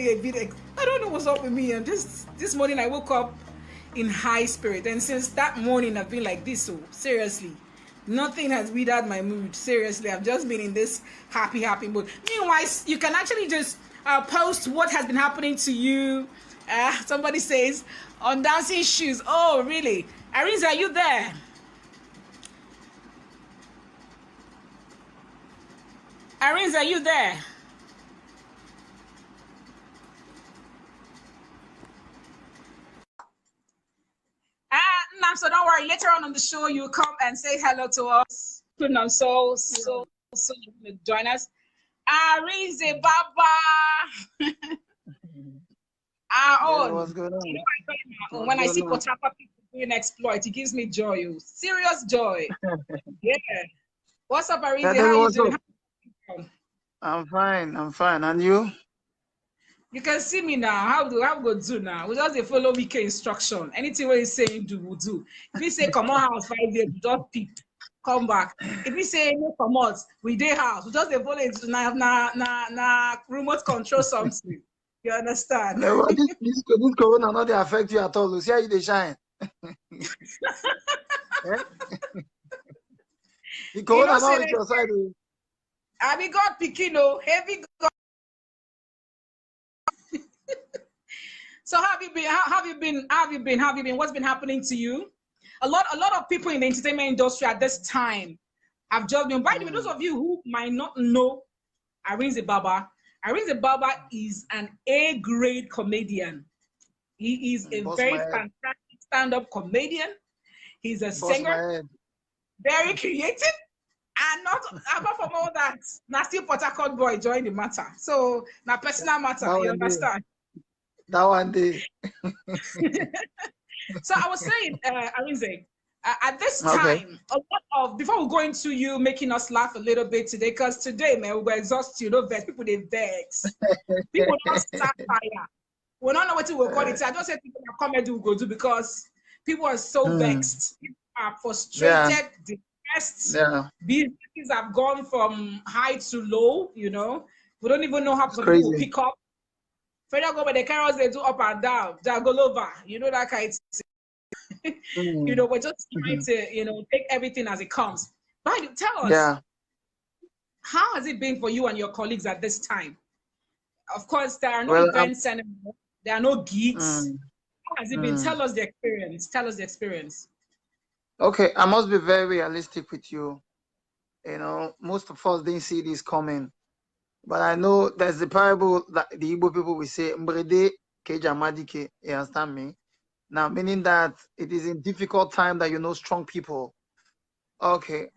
actually a bit. I don't know what's up with me. And this morning I woke up in high spirit, and since that morning I've been like this. So seriously, nothing has withered my mood. Seriously, I've just been in this happy mood. Meanwhile, you can actually just post what has been happening to you. Somebody says on dancing shoes. Oh, really? Arinze, are you there? Arinze, are you there? So don't worry. Later on the show, you come and say hello to us. So join us. Arinze Baba. What's going on? You know, when I see Port Harcourt people doing exploit, it gives me joy. Serious joy. Yeah. What's up, Arinze? How you doing? I'm fine. And you? You can see me now. How we go do now? We just follow weekend instruction. Anything we say do, we'll do. If we say come on house 5 days, we just peep, come back. If we say no come out, we day house. We just follow it na remote control something. You understand? No, this corona not affect you at all. See how you shine. The corona not with your side. I be God picking, heavy God. So how have you been? What's been happening to you? A lot of people in the entertainment industry at this time have just been. By the way, those of you who might not know Arinze Baba is an A-grade comedian. He is a very fantastic stand-up comedian. He's a singer, very creative, and not apart from all that, now still Port Harcourt boy join the matter. So now personal matter, you understand? That one day. So I was saying, Arinze, at this time, a lot of, before we go into you making us laugh a little bit today, because today, man, we were exhausted, people they vex. People don't start fire. We don't know what we'll call it. I don't say people that comedy will go do because people are so vexed. People are frustrated, depressed. Businesses have gone from high to low, We don't even know how people will pick up. Federal government, the carols they do up and down, they go over. That kind of thing. We're just trying to, take everything as it comes. But tell us, how has it been for you and your colleagues at this time? Of course, there are no events anymore. There are no gigs. How has it been? Tell us the experience. Okay, I must be very realistic with you. Most of us didn't see this coming. But I know there's the parable that the Igbo people will say, Mbrede kejamadike, you understand me? Now, meaning that it is in difficult time that strong people. Okay,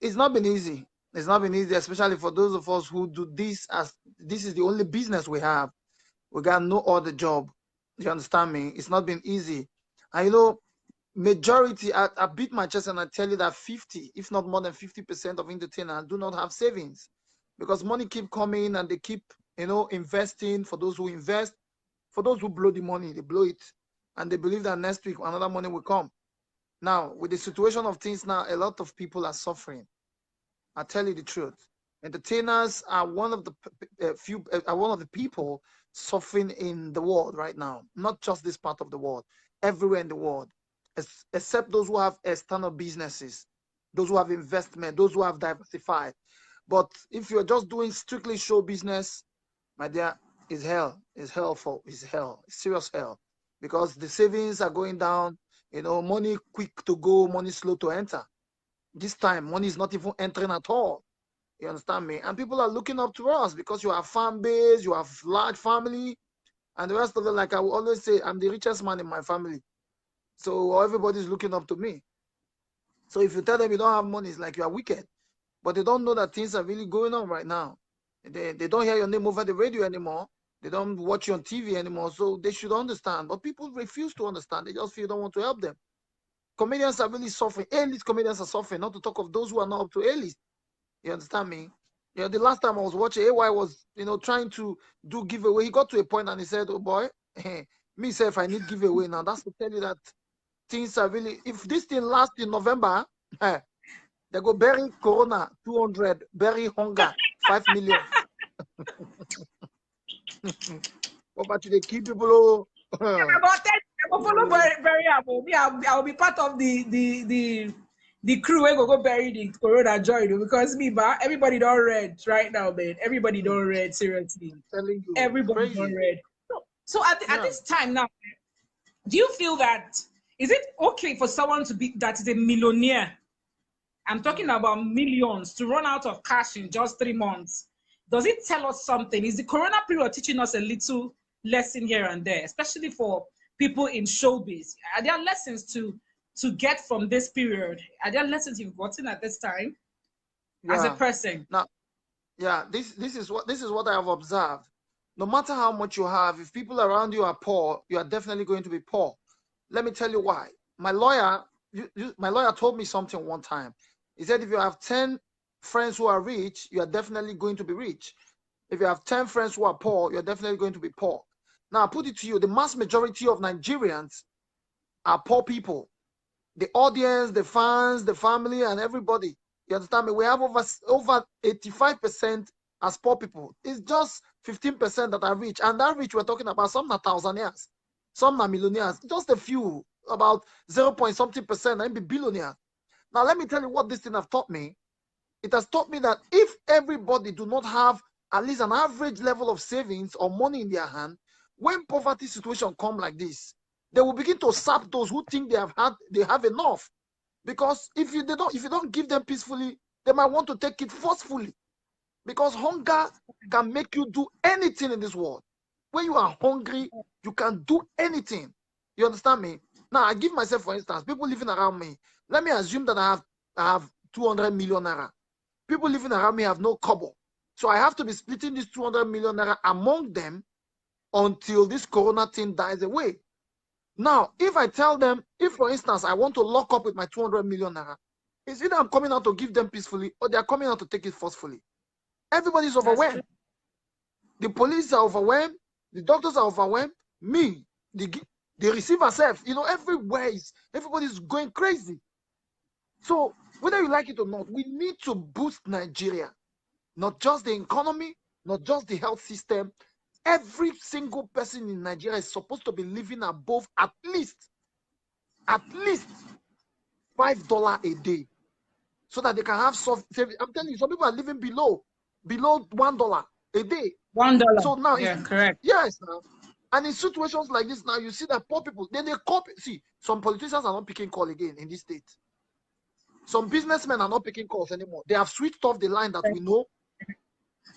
it's not been easy. It's not been easy, especially for those of us who do this as this is the only business we have. We got no other job. You understand me? It's not been easy. And majority, I beat my chest and I tell you that 50, if not more than 50% of entertainers do not have savings. Because money keep coming and they keep, investing. For those who invest, for those who blow the money, they blow it. And they believe that next week another money will come. Now, with the situation of things now, a lot of people are suffering. I tell you the truth. Entertainers are one of the people suffering in the world right now. Not just this part of the world, everywhere in the world, except those who have external businesses, those who have investment, those who have diversified. But if you're just doing strictly show business, my dear, it's hell. It's hell. It's serious hell. Because the savings are going down, money quick to go, money slow to enter. This time, money is not even entering at all. You understand me? And people are looking up to us because you have fan base, you have large family, and the rest of it, like I will always say, I'm the richest man in my family. So everybody's looking up to me. So if you tell them you don't have money, it's like you are wicked. But they don't know that things are really going on right now. They don't hear your name over the radio anymore. They don't watch you on TV anymore. So they should understand. But people refuse to understand. They just feel you don't want to help them. Comedians are really suffering. A-list comedians are suffering, not to talk of those who are not up to A-list. You understand me? The last time I was watching, AY was, trying to do giveaway. He got to a point and he said, oh boy, me say if I need giveaway now, that's to tell you that things are really, if this thing lasts in November, they go bury Corona, 200, bury hunger, 5 million. Poverty, they keep people. About 10, I will follow very I will be part of the crew where go bury the Corona joy because everybody don't read right now, man. Everybody don't read seriously. I'm telling you, everybody don't read. So at this time now, do you feel that is it okay for someone to be that is a millionaire? I'm talking about millions to run out of cash in just 3 months. Does it tell us something? Is the Corona period teaching us a little lesson here and there, especially for people in showbiz? Are there lessons to get from this period? Are there lessons you've gotten at this time as a person? Now, this is what I have observed. No matter how much you have, if people around you are poor, you are definitely going to be poor. Let me tell you why. My lawyer told me something one time. He said, if you have 10 friends who are rich, you are definitely going to be rich. If you have 10 friends who are poor, you're definitely going to be poor. Now, I put it to you, the mass majority of Nigerians are poor people. The audience, the fans, the family, and everybody. You understand me? We have over 85% as poor people. It's just 15% that are rich. And that rich, we're talking about some are thousandaires, some are millionaires. Just a few, about 0.something% and be billionaires. Now, let me tell you what this thing has taught me. It has taught me that if everybody do not have at least an average level of savings or money in their hand, when poverty situation come like this, they will begin to sap those who think they have enough. Because if you don't give them peacefully, they might want to take it forcefully. Because hunger can make you do anything in this world. When you are hungry, you can do anything. You understand me? Now, I give myself, for instance, people living around me. Let me assume that I have 200 million naira. People living around me have no kobo. So I have to be splitting this 200 million naira among them until this corona thing dies away. Now, if I tell them, if for instance, I want to lock up with my 200 million naira, it's either I'm coming out to give them peacefully or they're coming out to take it forcefully. Everybody's overwhelmed. The police are overwhelmed. The doctors are overwhelmed. Me, the receiver self, everybody's going crazy. So whether you like it or not, we need to boost Nigeria. Not just the economy, not just the health system. Every single person in Nigeria is supposed to be living above at least $5 a day, so that they can have soft savings. I'm telling you, some people are living below $1 a day. $1. So now, correct. Yes, and in situations like this, now you see that poor people, then they copy. See, some politicians are not picking call again in this state. Some businessmen are not picking calls anymore. They have switched off the line that we know,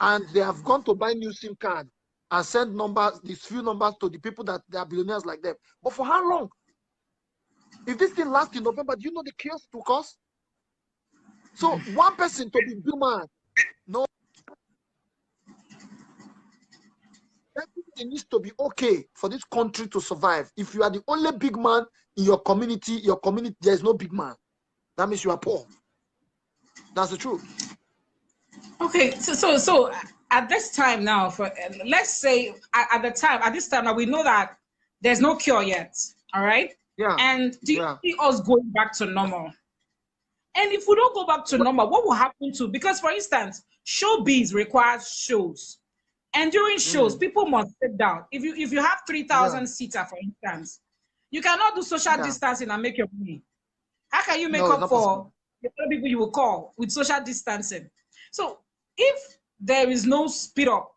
and they have gone to buy new SIM card and send these few numbers to the people that they are billionaires like them. But for how long? If this thing lasts in November, do you know the chaos to cause? So one person to be big man, no. Everything needs to be okay for this country to survive. If you are the only big man in your community, there is no big man. That means you are poor. That's the truth. Okay, so at this time now, let's say at this time now, we know that there's no cure yet. All right. Yeah. And do you see us going back to normal? And if we don't go back to normal, what will happen to? Because for instance, showbiz requires shows, and during shows, people must sit down. If you have 3,000 seater, for instance, you cannot do social distancing and make your money. How can you make up for the other people you will call with social distancing? So if there is no speed up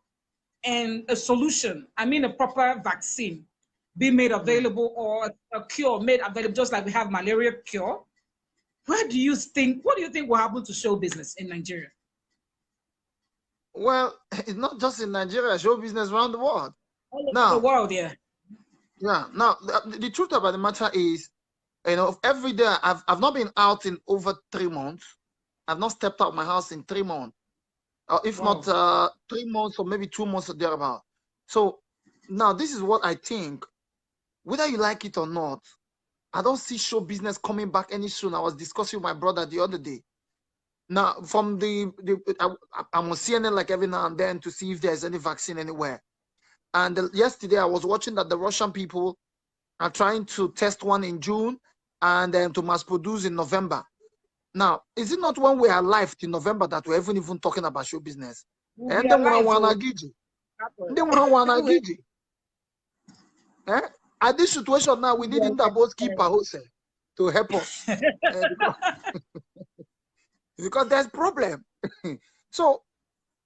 and a solution, I mean a proper vaccine be made available or a cure made available, just like we have malaria cure, what do you think will happen to show business in Nigeria? Well, it's not just in Nigeria, show business around the world. All over the world, yeah. Yeah. Now, the truth about the matter is, every day I've not been out in over 3 months. I've not stepped out of my house in 3 months, or if not 3 months or maybe 2 months or thereabout. So now this is what I think. Whether you like it or not, I don't see show business coming back any soon. I was discussing with my brother the other day. Now, from I'm on CNN like every now and then to see if there's any vaccine anywhere. And yesterday I was watching that the Russian people are trying to test one in June and then to mass produce in November. Now, is it not when we are alive in November that we're even talking about show business? And then At this situation now, we need Interbo's keeper also to help us. Because there's problem. So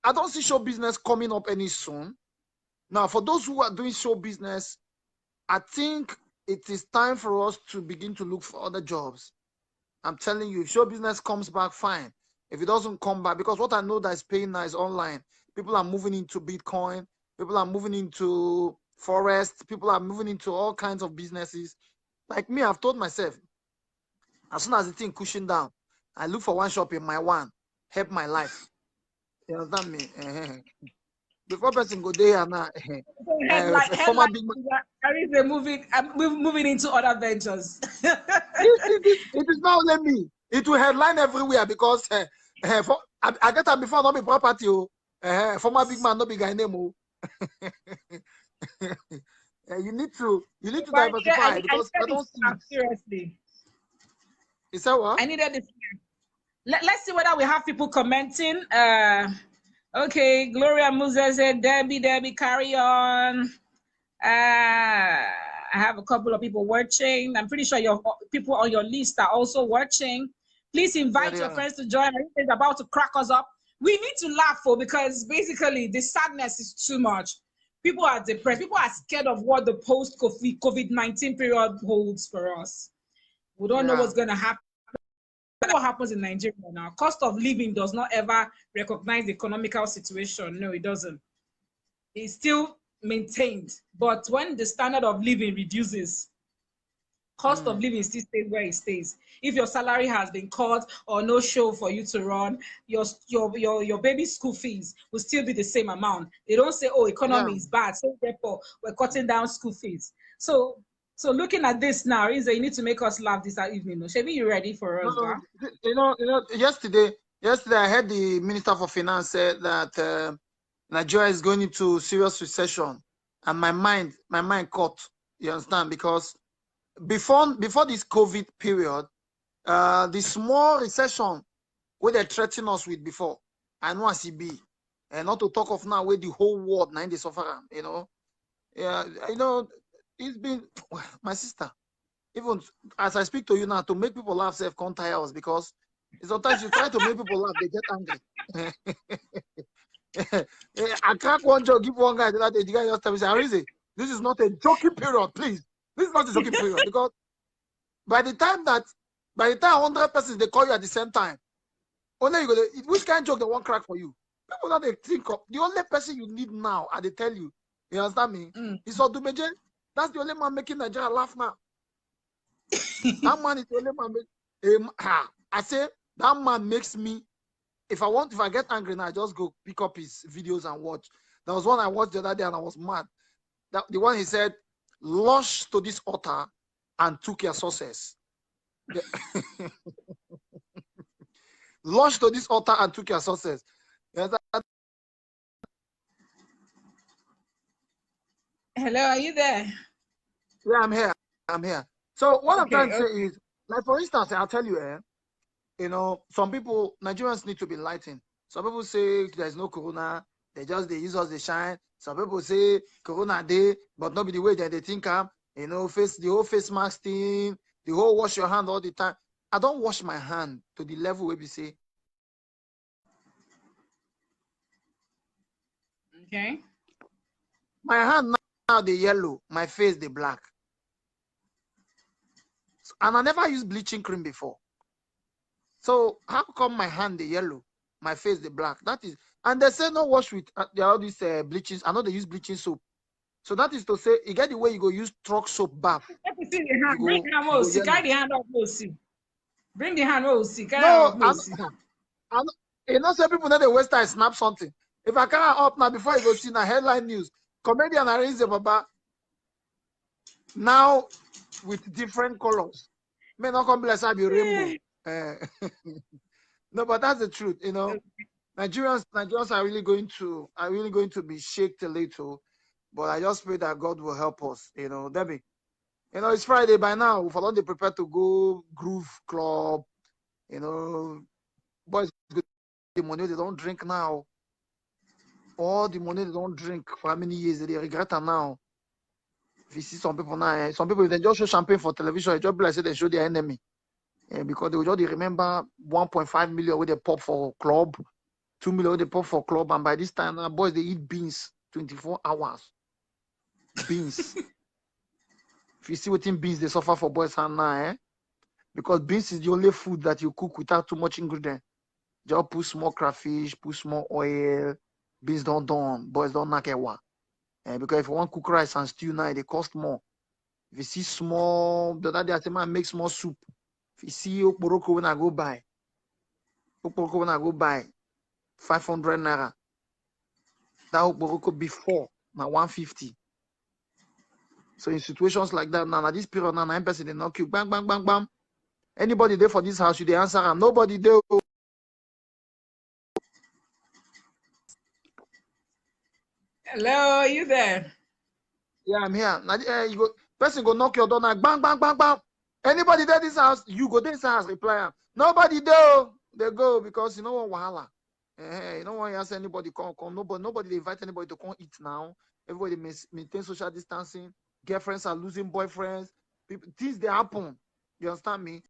I don't see show business coming up any soon. Now, for those who are doing show business, I think it is time for us to begin to look for other jobs. I'm telling you, if show business comes back, fine. If it doesn't come back, because what I know that is paying now is online. People are moving into Bitcoin. People are moving into forest. People are moving into all kinds of businesses. Like me, I've told myself, as soon as the thing cushion down, I look for one shop in my one, help my life. You understand me? Before person go there now, former big man. Moving into other ventures. It is not only me. It will headline everywhere because I get that before not be property. Former big man, not big guy name. You need to diversify because I don't see it. Seriously. Is that what? I needed this. Let's see whether we have people commenting. Okay, Gloria Musa said, Debby, carry on. I have a couple of people watching. I'm pretty sure your people on your list are also watching. Please invite your friends to join. It's about to crack us up. We need to laugh because basically the sadness is too much. People are depressed. People are scared of what the post-COVID-19 period holds for us. We don't know what's going to happen. What happens in Nigeria now? Cost of living does not ever recognize the economical situation. No, it doesn't. It's still maintained. But when the standard of living reduces, cost of living still stays where it stays. If your salary has been cut or no show for you to run, your baby's school fees will still be the same amount. They don't say, oh, economy is bad, so therefore we're cutting down school fees. So looking at this now, Arinze, you need to make us laugh this evening. Shebi, you ready for us? Yesterday I heard the Minister for Finance said that Nigeria is going into serious recession, and my mind caught. You understand? Because before this COVID period, the small recession where they threatened us with before, I know as it be, and not to talk of now where the whole world now they suffer. It's been my sister. Even as I speak to you now, to make people laugh, self can't tire us because sometimes you try to make people laugh, they get angry. I crack one joke, give one guy the guy just tell me, Arinze, this is not a joking period, please. This is not a joking period because by the time 100 persons they call you at the same time, only you go, which kind of joke they won't crack for you? People that they think of the only person you need now, and they tell you, you understand me? Is Odumeje. That's the only man making Nigeria laugh now. That man is the only man. I say that man makes me. If I get angry now, I just go pick up his videos and watch. There was one I watched the other day and I was mad. The one he said, "Lush to this altar and took your sources." Lush to this altar and took your sources. Hello, are you there? Yeah, I'm here. So what I'm trying to say is, like for instance, I'll tell you, some people, Nigerians need to be enlightened. Some people say there's no corona, they use us, they shine. Some people say corona day, but not be the way that they think the whole face mask thing, the whole wash your hand all the time. I don't wash my hand to the level where we say. Okay. My hand now the yellow, my face the black. And I never used bleaching cream before. So how come my hand the yellow, my face the black? That is, and they say no wash with all these bleaching. I know they use bleaching soap. So that is to say, you get the way you go use truck soap bath. Bring the hand, carry the hand up, bring the hand, some people know the waste time snap something. If I can't up now before you go see the headline news, comedian Arinze Baba now with different colors. May not come bless be rainbow. No, but that's the truth. Nigerians are really going to be shaken a little. But I just pray that God will help us. Debby. It's Friday by now. We're already prepared to go groove club. Boys, the money they don't drink now. all the money they don't drink for how many years, they regret it now. If you see some people now, some people, they just show champagne for television, it just be like say they show their enemy. Because they will just remember 1.5 million with they pop for club, 2 million with they pop for club, and by this time now, boys, they eat beans 24 hours. Beans. If you see what beans they suffer for boys now, because beans is the only food that you cook without too much ingredient. Just put small crayfish, put small oil, beans don't done, boys don't knock one. Because if you want cook rice and stew now, they cost more. If you see small, the other day I say, man, make small soup. If you see okporoko when I go buy, 500 naira. That okporoko before, now 150. So in situations like that, now this period, now 9% they knock you, bang, bang, bang, bang. Anybody there for this house, you they answer them. Nobody there. Hello, you there? Yeah, I'm here. Now, you go, person go knock your door now, bang, bang, bang, bang. Anybody there this house, you go this house, reply. Nobody there. They go because you know what wahala. You don't want to ask anybody come. Nobody invite anybody to come eat now. Everybody maintain social distancing. Girlfriends are losing boyfriends. People, things they happen. You understand me?